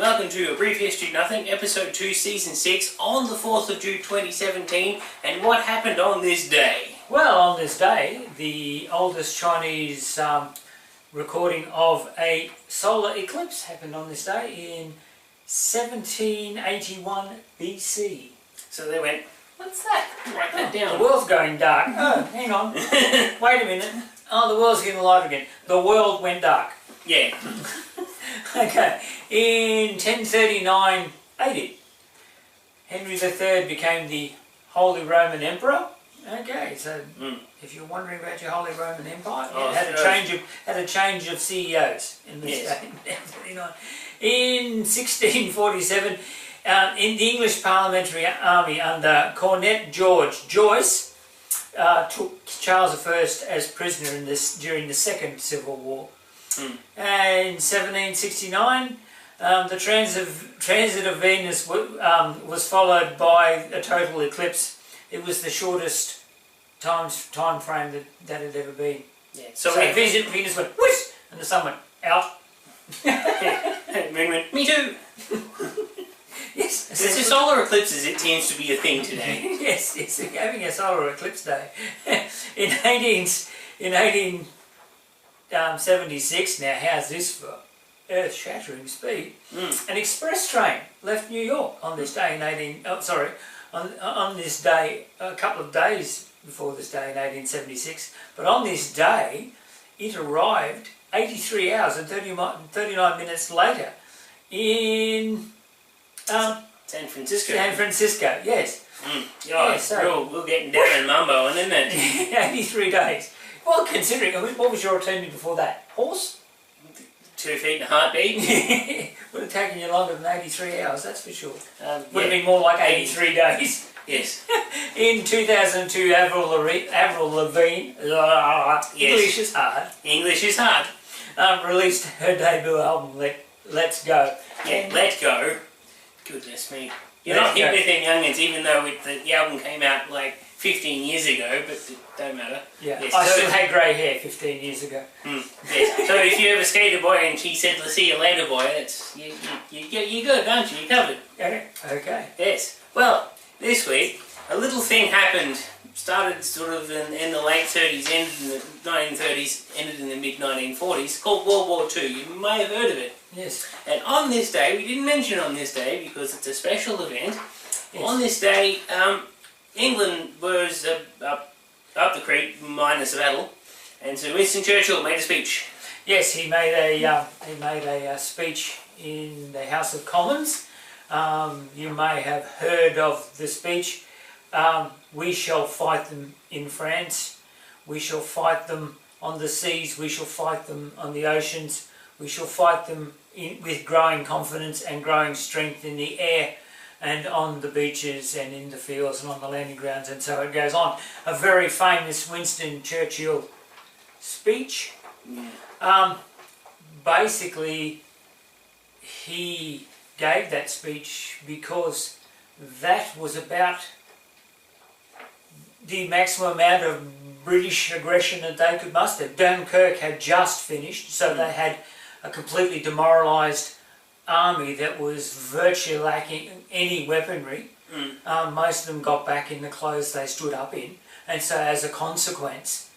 welcome to A Brief History of Nothing, Episode 2, Season 6, on the 4th of June 2017, and what happened on this day? Well, on this day, the oldest Chinese recording of a solar eclipse happened on this day in 1781 BC. So they went, what's that? Write that down. The world's going dark. Oh, hang on. Wait a minute. Oh, the world's getting light again. The world went dark. Yeah. Okay. In 1039 AD, Henry III became the Holy Roman Emperor. Okay, so if you're wondering about your Holy Roman Empire, it had a change of CEOs in this day. In 1647, in the English Parliamentary Army under Cornet George Joyce took Charles I as prisoner during the Second Civil War. And in 1769, the transit of Venus was followed by a total eclipse. It was the shortest time frame that had ever been. Yeah. So Venus went whoosh, and the sun went out. Moon went, me too. Yes. Since the solar eclipses, it tends to be a thing today. Yes, it's having a solar eclipse day. In 1876, now how's this for earth-shattering speed? An express train left New York on this day on this day, a couple of days before this day in 1876. But on this day, it arrived 83 hours and 39 minutes later in San Francisco. San Francisco, yes. Yeah, so we're getting down in Mumbo, isn't it? 83 days. Well, considering, what was your alternative before that? Horse? 2 feet and a heartbeat. Would have taken you longer than 83 hours, that's for sure. Would have been more like 83 days. Yes. In 2002, Avril Lavigne, English is hard. English is hard. Released her debut album, Let's Go. Yeah, Let Go. Goodness me. You're not hip with them youngins, even though the album came out like 15 years ago, but it don't matter. Yeah, yes, I still had grey hair 15 years ago. Yes. So if you ever skated a boy and she said, "Let's see you later, boy," that's you're good, aren't you? You're covered. Okay. Yes. Well, this week a little thing happened. Started sort of in the late 30s, ended in the 1930s, ended in the mid 1940s. Called World War II. You may have heard of it. Yes. And on this day, we didn't mention on this day because it's a special event. Yes. On this day, England was up the creek minus a battle, and so Winston Churchill made a speech. Yes, he made a speech in the House of Commons. You may have heard of the speech. We shall fight them in France. We shall fight them on the seas. We shall fight them on the oceans. We shall fight them with growing confidence and growing strength in the air and on the beaches and in the fields and on the landing grounds, and so it goes on. A very famous Winston Churchill speech. Basically, he gave that speech because that was about the maximum amount of British aggression that they could muster. Dunkirk had just finished, so they had a completely demoralised army that was virtually lacking any weaponry. Most of them got back in the clothes they stood up in, and so as a consequence,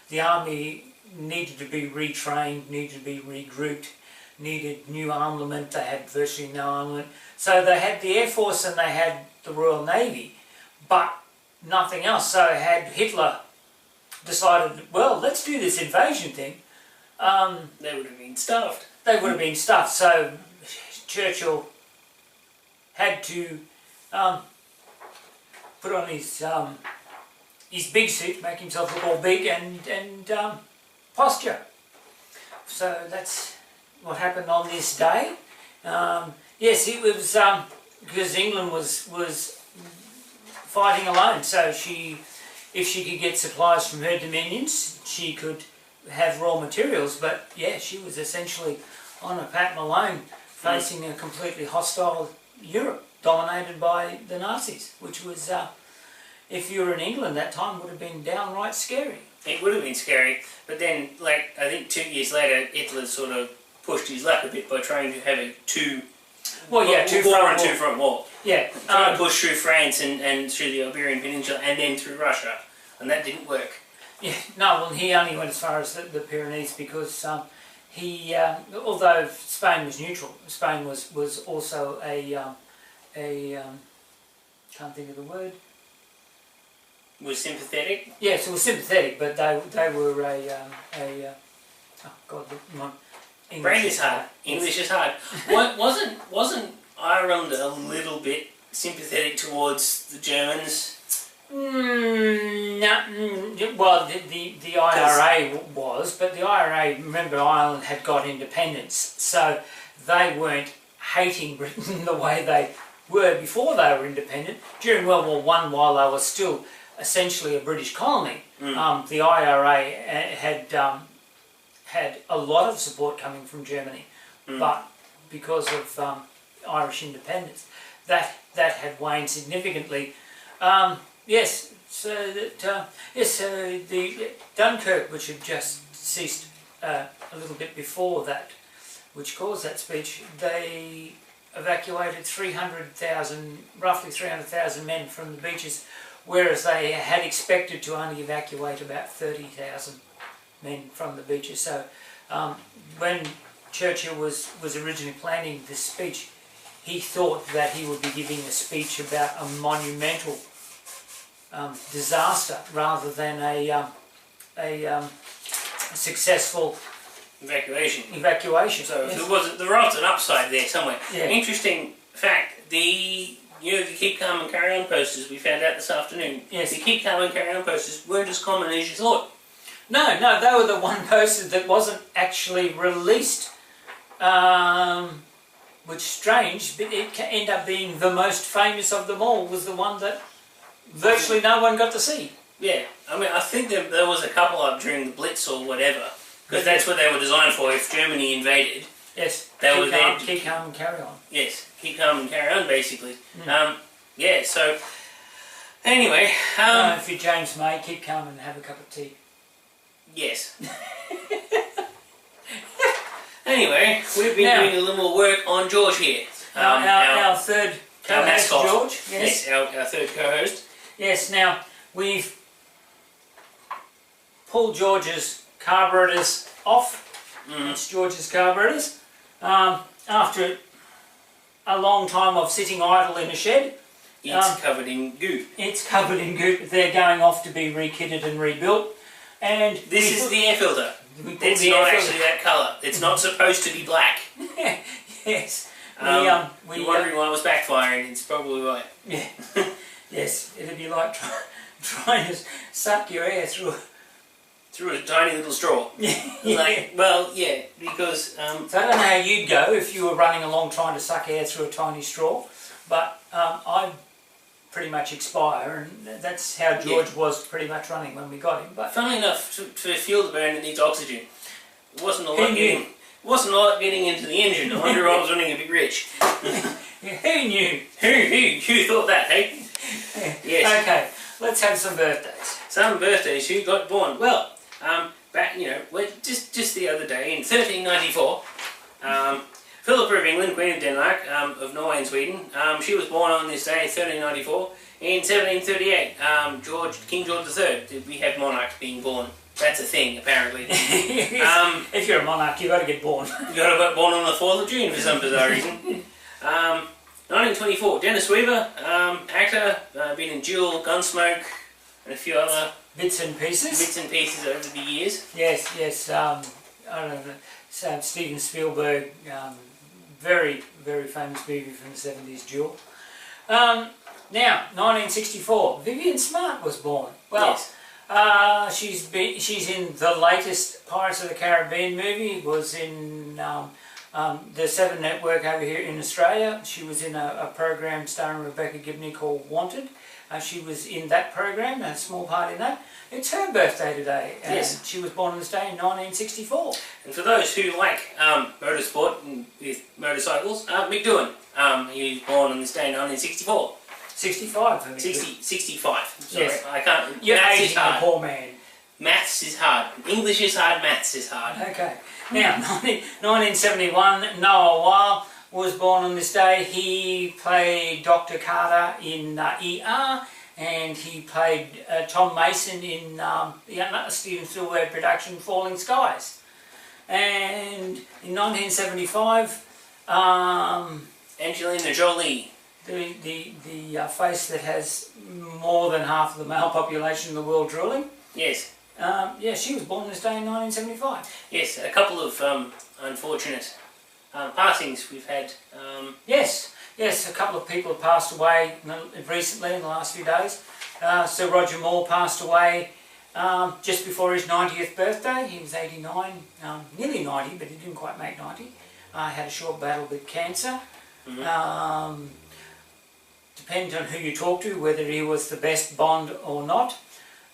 the army needed to be retrained, needed to be regrouped, needed new armament. They had virtually no armament. So they had the Air Force and they had the Royal Navy, but nothing else. So had Hitler decided, well, let's do this invasion thing, they would have been stuffed. They would have been stuffed. So Churchill had to put on his big suit, make himself look all big, and posture. So that's what happened on this day. Yes, it was because England was fighting alone. So if she could get supplies from her dominions, she could have raw materials. But yeah, she was essentially on a pattern alone, facing a completely hostile Europe dominated by the Nazis, which was, if you were in England that time, would have been downright scary. It would have been scary, but then, like, I think 2 years later, Hitler sort of pushed his luck a bit by trying to have a two Well, yeah, two-front war. Yeah. Trying to push through France and through the Iberian Peninsula and then through Russia, and that didn't work. Yeah, no, well, he only went as far as the Pyrenees because he, although Spain was neutral, Spain was also can't think of the word. Was sympathetic? Yes, it was sympathetic, but they were oh God, my English. Brain is hard. English is hard. Wasn't Ireland a little bit sympathetic towards the Germans? No, well, the IRA was, but the IRA, remember, Ireland had got independence, so they weren't hating Britain the way they were before they were independent. During World War One, while they were still essentially a British colony, the IRA had a lot of support coming from Germany, but because of Irish independence, that had waned significantly. Yes, so that the Dunkirk, which had just ceased a little bit before that, which caused that speech, they evacuated roughly 300,000 men from the beaches, whereas they had expected to only evacuate about 30,000 men from the beaches. So when Churchill was originally planning this speech, he thought that he would be giving a speech about a monumental disaster rather than a successful evacuation. So yes. There was an upside there somewhere. Yeah. Interesting fact, the keep calm and carry on posters we found out this afternoon. Yes. The keep calm and carry on posters weren't as common as you thought. No, they were the one poster that wasn't actually released, which is strange, but it ended up being the most famous of them all, was the one that virtually no one got to see. Yeah, I mean, I think there was a couple up during the Blitz or whatever, because that's what they were designed for. If Germany invaded, yes, they were there. Keep calm and carry on. Yes, keep calm and carry on, basically. Yeah. So anyway, if you're James May, keep calm and have a cup of tea. Yes. Anyway, we've been doing a little more work on George here. Our third co-host, George. Yes, our third co-host. Yes, now we've pulled George's carburetors off. It's George's carburetors. After a long time of sitting idle in a shed. It's covered in goop. It's covered in goop. They're going off to be rekitted and rebuilt. And this is the air filter. It's not actually that colour. It's not supposed to be black. Yes. You're wondering why it was backfiring. It's probably right. Yeah. Yes. It'd be like trying to suck your air through a tiny little straw. Like, well, yeah, because... So I don't know how you'd go if you were running along trying to suck air through a tiny straw, but I pretty much expire, and that's how George was pretty much running when we got him. But funnily enough, to fuel the burn, it needs oxygen. It wasn't a lot getting into the engine. I wonder if I was running a bit rich. Yeah, who knew? Who thought that, hey? Yes. Okay, let's have some birthdays. Some birthdays. Who got born? Well, back, just the other day in 1394. Philippa of England, Queen of Denmark, of Norway and Sweden, she was born on this day, 1394. In 1738, King George III, we have monarchs being born. That's a thing, apparently. If you're a monarch, you've got to get born. You got to get born on the 4th of June for some bizarre reason. 1924, Dennis Weaver, actor, been in Duel, Gunsmoke, and a few other bits and pieces over the years. Yes. I don't know. Steven Spielberg, very, very famous movie from the 70s, Duel. Now, 1964, Vivian Smart was born. Well, yes. She's in the latest Pirates of the Caribbean movie. Was in the 7 Network over here in Australia. She was in a program starring Rebecca Gibney called Wanted. She was in that program, a small part in that. It's her birthday today. Yes. She was born on this day in 1964. And for those who like motorsport with motorcycles, Mick Doohan, he was born on this day in 1964. 65 for me. 65. Sorry, yes. I can't. You're maths aging a poor man. Maths is hard. English is hard, maths is hard. Okay. Now, 1971, Noah Weil, was born on this day. He played Dr. Carter in ER, and he played Tom Mason in the Steven Spielberg production Falling Skies. And in 1975, Angelina Jolie. The face that has more than half of the male population in the world drooling. Yes. Yeah, she was born this day in 1975. Yes, a couple of unfortunate passings we've had. Yes, a couple of people have passed away recently in the last few days. Sir Roger Moore passed away just before his 90th birthday. He was 89, nearly 90, but he didn't quite make 90. Had a short battle with cancer. Mm-hmm. Depends on who you talk to, whether he was the best Bond or not.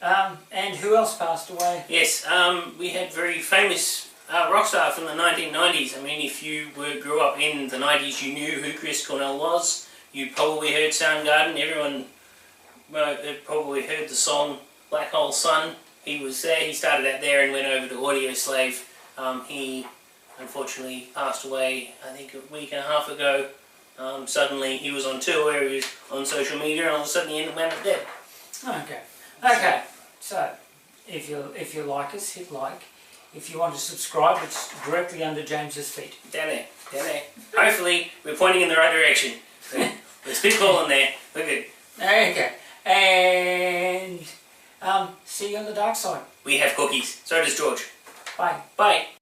And who else passed away? Yes, we had very famous rock star from the 1990s. I mean, if you grew up in the 90s, you knew who Chris Cornell was. You probably heard Soundgarden. Everyone probably heard the song Black Hole Sun. He was there. He started out there and went over to Audio Slave. He unfortunately passed away, I think, a week and a half ago. Suddenly he was on tour, he was on social media, and all of a sudden he ended up dead. Okay. So if you like us, hit like. If you want to subscribe, it's directly under James's feet. Down there. Hopefully we're pointing in the right direction. We're spitballing there. We're good. Okay. And see you on the dark side. We have cookies. So does George. Bye. Bye.